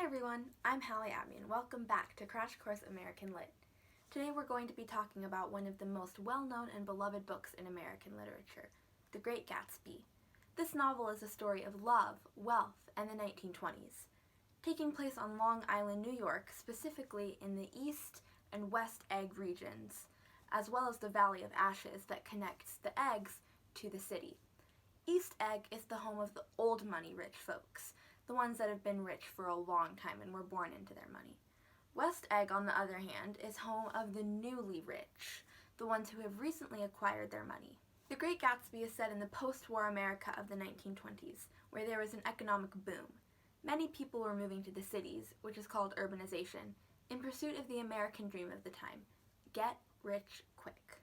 everyone, I'm Aaby and welcome back to Crash Course American Lit. Today we're going to be talking about one of the most well-known and beloved books in American literature, The Great Gatsby. This novel is a story of love, wealth, and the 1920s, taking place on Long Island, New York, specifically in the East and West Egg regions, as well as the Valley of Ashes that connects the Eggs to the city. East Egg is the home of the old money rich folks, the ones that have been rich for a long time and were born into their money. West Egg, on the other hand, is home of the newly rich, the ones who have recently acquired their money. The Great Gatsby is set in the post-war America of the 1920s, where there was an economic boom. Many people were moving to the cities, which is called urbanization, in pursuit of the American dream of the time: get rich quick.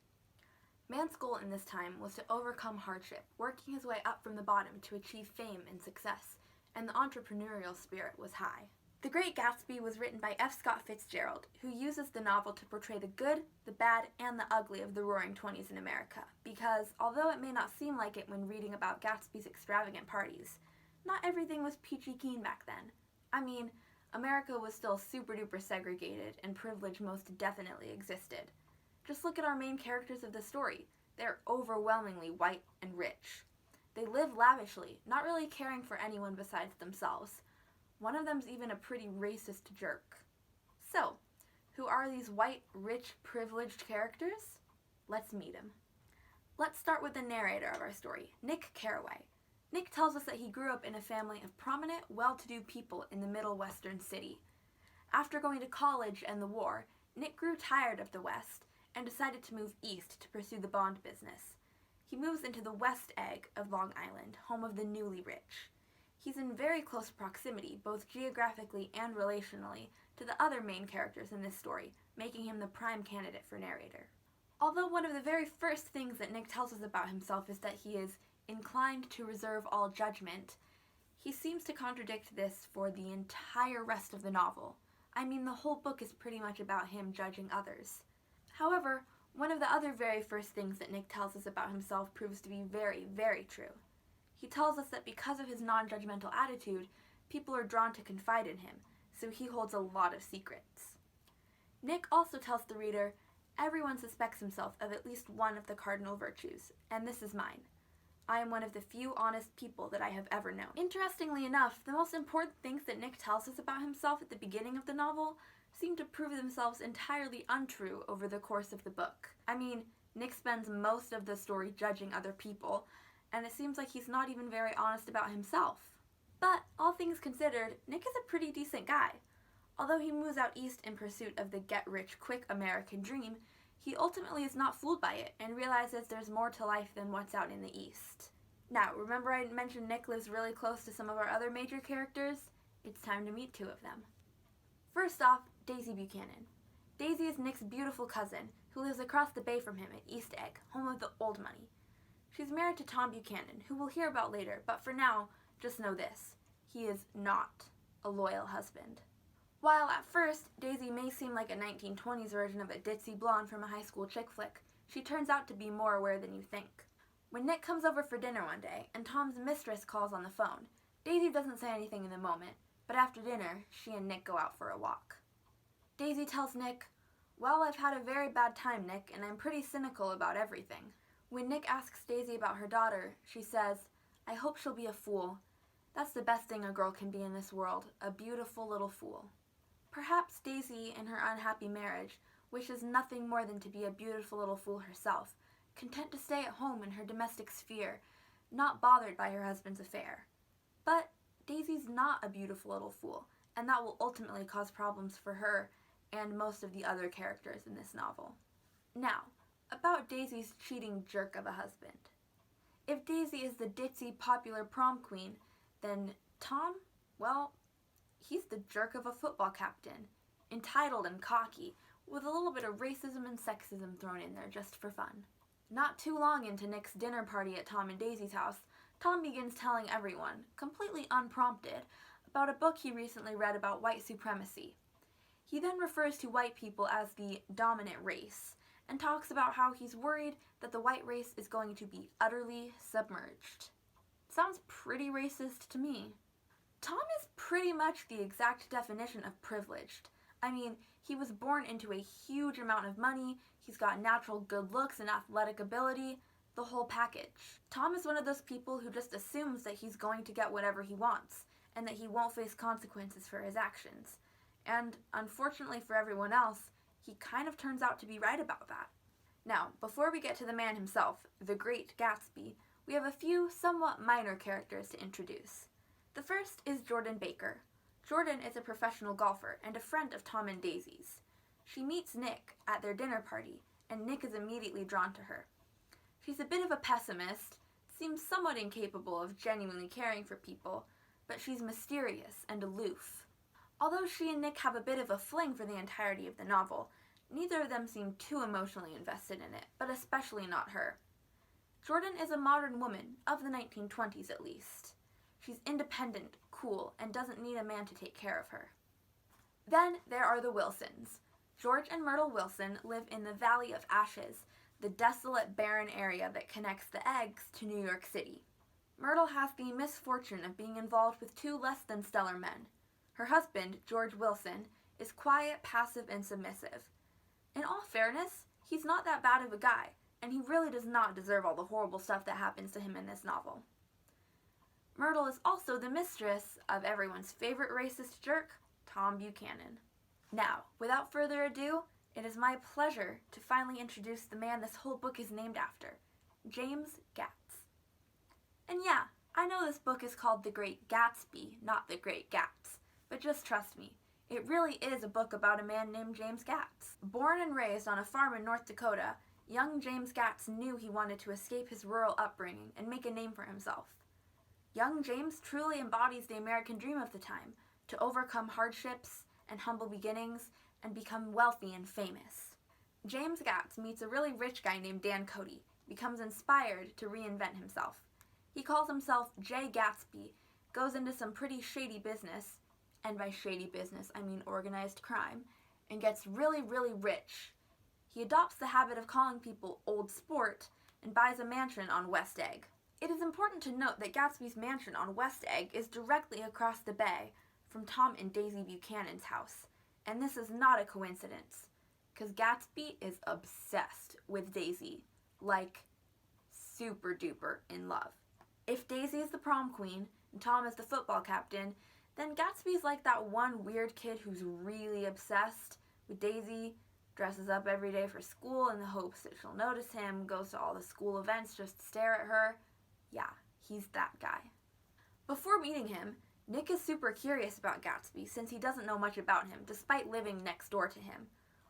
Man's goal in this time was to overcome hardship, working his way up from the bottom to achieve fame and success, and the entrepreneurial spirit was high. The Great Gatsby was written by F. Scott Fitzgerald, who uses the novel to portray the good, the bad, and the ugly of the Roaring Twenties in America, because although it may not seem like it when reading about Gatsby's extravagant parties, not everything was peachy keen back then. I mean, America was still super duper segregated, and privilege most definitely existed. Just look at our main characters of the story. They're overwhelmingly white and rich. They live lavishly, not really caring for anyone besides themselves. One of them's even a pretty racist jerk. So, who are these white, rich, privileged characters? Let's meet them. Let's start with the narrator of our story, Nick Carraway. Nick tells us that he grew up in a family of prominent, well-to-do people in the middle western city. After going to college and the war, Nick grew tired of the West and decided to move east to pursue the bond business. He moves into the West Egg of Long Island, home of the newly rich. He's in very close proximity, both geographically and relationally, to the other main characters in this story, making him the prime candidate for narrator. Although one of the very first things that Nick tells us about himself is that he is inclined to reserve all judgment, he seems to contradict this for the entire rest of the novel. I mean, the whole book is pretty much about him judging others. However, one of the other very first things that Nick tells us about himself proves to be very, very true. He tells us that because of his non-judgmental attitude, people are drawn to confide in him, so he holds a lot of secrets. Nick also tells the reader, everyone suspects himself of at least one of the cardinal virtues, and this is mine. I am one of the few honest people that I have ever known. Interestingly enough, the most important things that Nick tells us about himself at the beginning of the novel seem to prove themselves entirely untrue over the course of the book. I mean, Nick spends most of the story judging other people, and it seems like he's not even very honest about himself. But, all things considered, Nick is a pretty decent guy. Although he moves out east in pursuit of the get-rich-quick American dream, he ultimately is not fooled by it and realizes there's more to life than what's out in the East. Now, remember I mentioned Nick lives really close to some of our other major characters? It's time to meet two of them. First off, Daisy Buchanan. Daisy is Nick's beautiful cousin, who lives across the bay from him at East Egg, home of the old money. She's married to Tom Buchanan, who we'll hear about later, but for now, just know this: he is not a loyal husband. While at first, Daisy may seem like a 1920s version of a ditzy blonde from a high school chick flick, she turns out to be more aware than you think. When Nick comes over for dinner one day, and Tom's mistress calls on the phone, Daisy doesn't say anything in the moment, but after dinner, she and Nick go out for a walk. Daisy tells Nick, "Well, I've had a very bad time, Nick, and I'm pretty cynical about everything." When Nick asks Daisy about her daughter, she says, "I hope she'll be a fool. That's the best thing a girl can be in this world, a beautiful little fool." Perhaps Daisy, in her unhappy marriage, wishes nothing more than to be a beautiful little fool herself, content to stay at home in her domestic sphere, not bothered by her husband's affair. But Daisy's not a beautiful little fool, and that will ultimately cause problems for her and most of the other characters in this novel. Now, about Daisy's cheating jerk of a husband. If Daisy is the ditzy, popular prom queen, then Tom, well, he's the jerk of a football captain, entitled and cocky, with a little bit of racism and sexism thrown in there just for fun. Not too long into Nick's dinner party at Tom and Daisy's house, Tom begins telling everyone, completely unprompted, about a book he recently read about white supremacy. He then refers to white people as the dominant race, and talks about how he's worried that the white race is going to be utterly submerged. Sounds pretty racist to me. Tom is pretty much the exact definition of privileged. I mean, he was born into a huge amount of money, he's got natural good looks and athletic ability, the whole package. Tom is one of those people who just assumes that he's going to get whatever he wants, and that he won't face consequences for his actions. And unfortunately for everyone else, he kind of turns out to be right about that. Now, before we get to the man himself, the Great Gatsby, we have a few somewhat minor characters to introduce. The first is Jordan Baker. Jordan is a professional golfer and a friend of Tom and Daisy's. She meets Nick at their dinner party, and Nick is immediately drawn to her. She's a bit of a pessimist, seems somewhat incapable of genuinely caring for people, but she's mysterious and aloof. Although she and Nick have a bit of a fling for the entirety of the novel, neither of them seem too emotionally invested in it, but especially not her. Jordan is a modern woman, of the 1920s at least. She's independent, cool, and doesn't need a man to take care of her. Then there are the Wilsons. George and Myrtle Wilson live in the Valley of Ashes, the desolate, barren area that connects the Eggs to New York City. Myrtle has the misfortune of being involved with two less than stellar men. Her husband, George Wilson, is quiet, passive, and submissive. In all fairness, he's not that bad of a guy, and he really does not deserve all the horrible stuff that happens to him in this novel. Myrtle is also the mistress of everyone's favorite racist jerk, Tom Buchanan. Now, without further ado, it is my pleasure to finally introduce the man this whole book is named after, James Gatz. And yeah, I know this book is called The Great Gatsby, not The Great Gatz, but just trust me, it really is a book about a man named James Gatz. Born and raised on a farm in North Dakota, young James Gatz knew he wanted to escape his rural upbringing and make a name for himself. Young James truly embodies the American dream of the time, to overcome hardships and humble beginnings and become wealthy and famous. James Gatz meets a really rich guy named Dan Cody, becomes inspired to reinvent himself. He calls himself J. Gatsby, goes into some pretty shady business, and by shady business I mean organized crime, and gets really, really rich. He adopts the habit of calling people Old Sport and buys a mansion on West Egg. It is important to note that Gatsby's mansion on West Egg is directly across the bay from Tom and Daisy Buchanan's house, and this is not a coincidence, because Gatsby is obsessed with Daisy, like super duper in love. If Daisy is the prom queen and Tom is the football captain, then Gatsby's like that one weird kid who's really obsessed with Daisy, dresses up every day for school in the hopes that she'll notice him, goes to all the school events just to stare at her. Yeah, he's that guy. Before meeting him, Nick is super curious about Gatsby since he doesn't know much about him, despite living next door to him.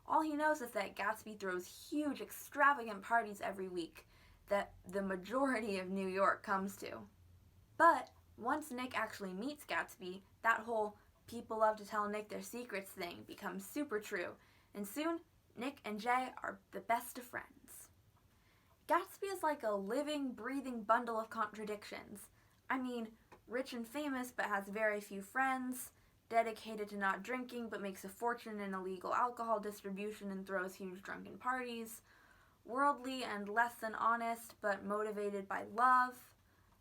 All he knows is that Gatsby throws huge, extravagant parties every week that the majority of New York comes to. But once Nick actually meets Gatsby, that whole people love to tell Nick their secrets thing becomes super true, and soon Nick and Jay are the best of friends. Gatsby is like a living, breathing bundle of contradictions. I mean, rich and famous but has very few friends, dedicated to not drinking but makes a fortune in illegal alcohol distribution and throws huge drunken parties, worldly and less than honest but motivated by love.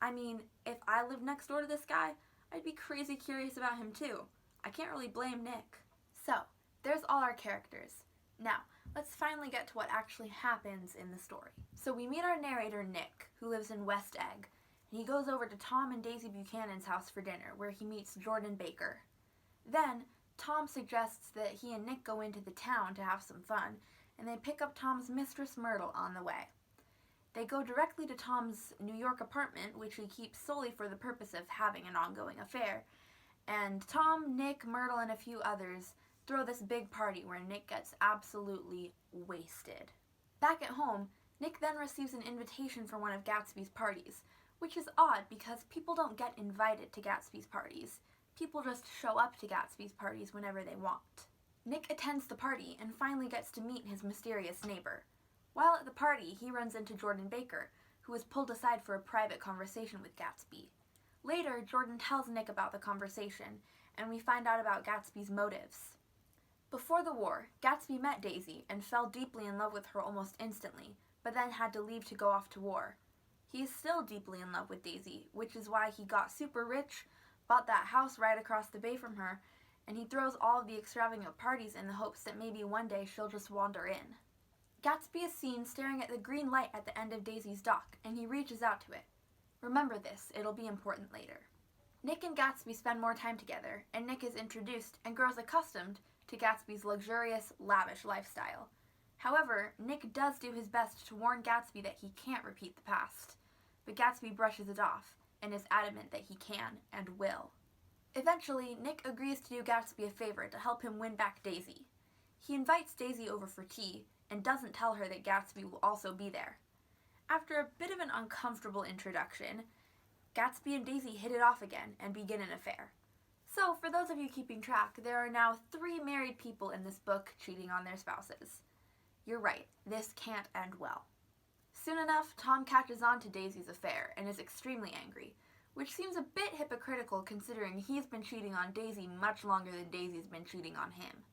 I mean, if I lived next door to this guy, I'd be crazy curious about him too. I can't really blame Nick. So, there's all our characters. Now, let's finally get to what actually happens in the story. So we meet our narrator, Nick, who lives in West Egg, and he goes over to Tom and Daisy Buchanan's house for dinner, where he meets Jordan Baker. Then, Tom suggests that he and Nick go into the town to have some fun, and they pick up Tom's mistress Myrtle on the way. They go directly to Tom's New York apartment, which he keeps solely for the purpose of having an ongoing affair, and Tom, Nick, Myrtle, and a few others throw this big party where Nick gets absolutely wasted. Back at home, Nick then receives an invitation for one of Gatsby's parties, which is odd because people don't get invited to Gatsby's parties. People just show up to Gatsby's parties whenever they want. Nick attends the party and finally gets to meet his mysterious neighbor. While at the party, he runs into Jordan Baker, who is pulled aside for a private conversation with Gatsby. Later, Jordan tells Nick about the conversation, and we find out about Gatsby's motives. Before the war, Gatsby met Daisy and fell deeply in love with her almost instantly, but then had to leave to go off to war. He is still deeply in love with Daisy, which is why he got super rich, bought that house right across the bay from her, and he throws all of the extravagant parties in the hopes that maybe one day she'll just wander in. Gatsby is seen staring at the green light at the end of Daisy's dock, and he reaches out to it. Remember this, it'll be important later. Nick and Gatsby spend more time together, and Nick is introduced and grows accustomed to Gatsby's luxurious, lavish lifestyle. However, Nick does do his best to warn Gatsby that he can't repeat the past, but Gatsby brushes it off and is adamant that he can and will. Eventually, Nick agrees to do Gatsby a favor to help him win back Daisy. He invites Daisy over for tea and doesn't tell her that Gatsby will also be there. After a bit of an uncomfortable introduction, Gatsby and Daisy hit it off again and begin an affair. So, for those of you keeping track, there are now 3 married people in this book cheating on their spouses. You're right, this can't end well. Soon enough, Tom catches on to Daisy's affair and is extremely angry, which seems a bit hypocritical considering he's been cheating on Daisy much longer than Daisy's been cheating on him.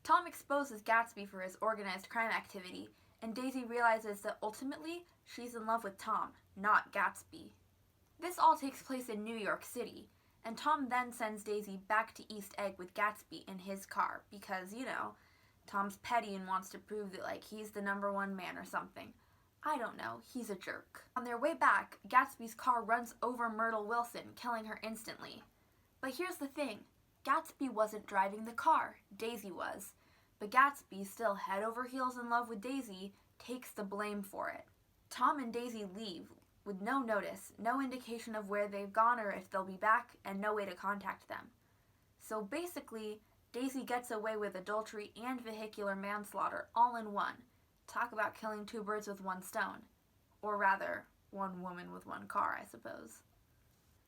Tom exposes Gatsby for his organized crime activity, and Daisy realizes that ultimately she's in love with Tom, not Gatsby. This all takes place in New York City, and Tom then sends Daisy back to East Egg with Gatsby in his car because, Tom's petty and wants to prove that, he's the #1 man or something. I don't know, he's a jerk. On their way back, Gatsby's car runs over Myrtle Wilson, killing her instantly. But here's the thing, Gatsby wasn't driving the car, Daisy was. But Gatsby, still head over heels in love with Daisy, takes the blame for it. Tom and Daisy leave, with no notice, no indication of where they've gone or if they'll be back, and no way to contact them. So basically, Daisy gets away with adultery and vehicular manslaughter all in one. Talk about killing 2 birds with 1 stone. Or rather, 1 woman with 1 car, I suppose.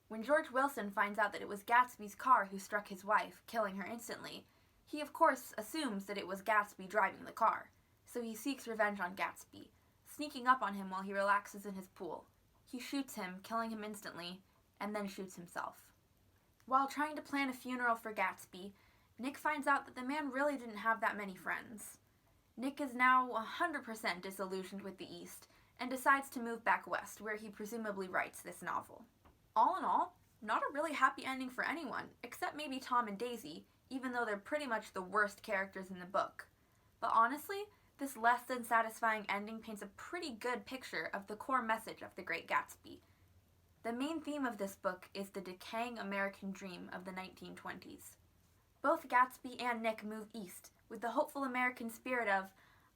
When George Wilson finds out that it was Gatsby's car who struck his wife, killing her instantly, he of course assumes that it was Gatsby driving the car, so he seeks revenge on Gatsby, sneaking up on him while he relaxes in his pool. He shoots him, killing him instantly, and then shoots himself. While trying to plan a funeral for Gatsby, Nick finds out that the man really didn't have that many friends. Nick is now 100% disillusioned with the East, and decides to move back west, where he presumably writes this novel. All in all, not a really happy ending for anyone, except maybe Tom and Daisy, even though they're pretty much the worst characters in the book. But honestly, this less than satisfying ending paints a pretty good picture of the core message of The Great Gatsby. The main theme of this book is the decaying American dream of the 1920s. Both Gatsby and Nick move east, with the hopeful American spirit of,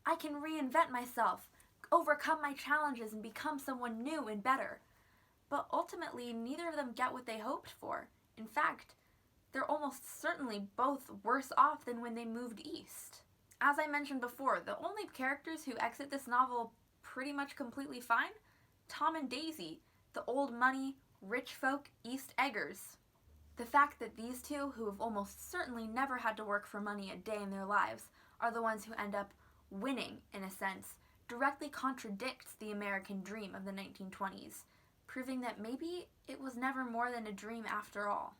I can reinvent myself, overcome my challenges, and become someone new and better. But ultimately, neither of them get what they hoped for. In fact, they're almost certainly both worse off than when they moved east. As I mentioned before, the only characters who exit this novel pretty much completely fine, Tom and Daisy, the old money, rich folk East Eggers. The fact that these two, who have almost certainly never had to work for money a day in their lives, are the ones who end up winning, in a sense, directly contradicts the American dream of the 1920s, proving that maybe it was never more than a dream after all.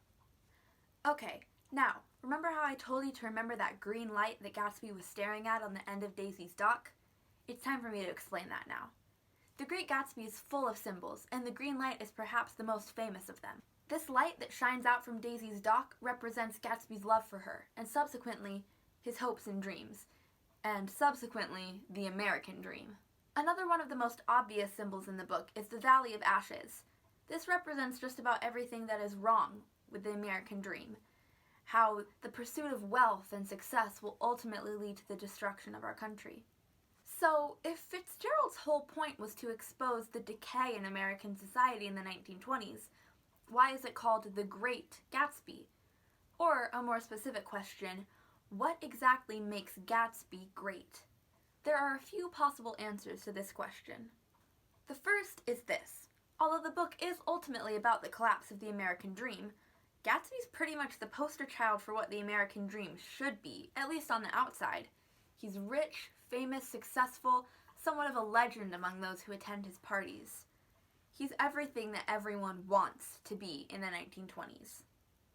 Okay, now, remember how I told you to remember that green light that Gatsby was staring at on the end of Daisy's dock? It's time for me to explain that now. The Great Gatsby is full of symbols, and the green light is perhaps the most famous of them. This light that shines out from Daisy's dock represents Gatsby's love for her, and subsequently, his hopes and dreams, and subsequently, the American dream. Another one of the most obvious symbols in the book is the Valley of Ashes. This represents just about everything that is wrong with the American dream. How the pursuit of wealth and success will ultimately lead to the destruction of our country. So, if Fitzgerald's whole point was to expose the decay in American society in the 1920s, why is it called The Great Gatsby? Or, a more specific question, what exactly makes Gatsby great? There are a few possible answers to this question. The first is this. Although the book is ultimately about the collapse of the American dream, Gatsby's pretty much the poster child for what the American dream should be, at least on the outside. He's rich, famous, successful, somewhat of a legend among those who attend his parties. He's everything that everyone wants to be in the 1920s.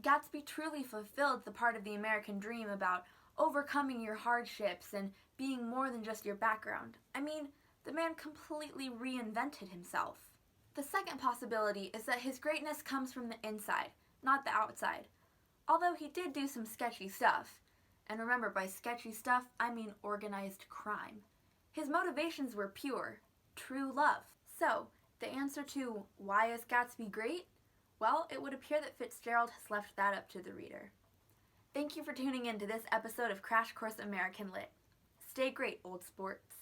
Gatsby truly fulfilled the part of the American dream about overcoming your hardships and being more than just your background. I mean, the man completely reinvented himself. The second possibility is that his greatness comes from the inside, not the outside. Although he did do some sketchy stuff. And remember, by sketchy stuff, I mean organized crime. His motivations were pure, true love. So, the answer to why is Gatsby great? Well, it would appear that Fitzgerald has left that up to the reader. Thank you for tuning in to this episode of Crash Course American Lit. Stay great, old sports.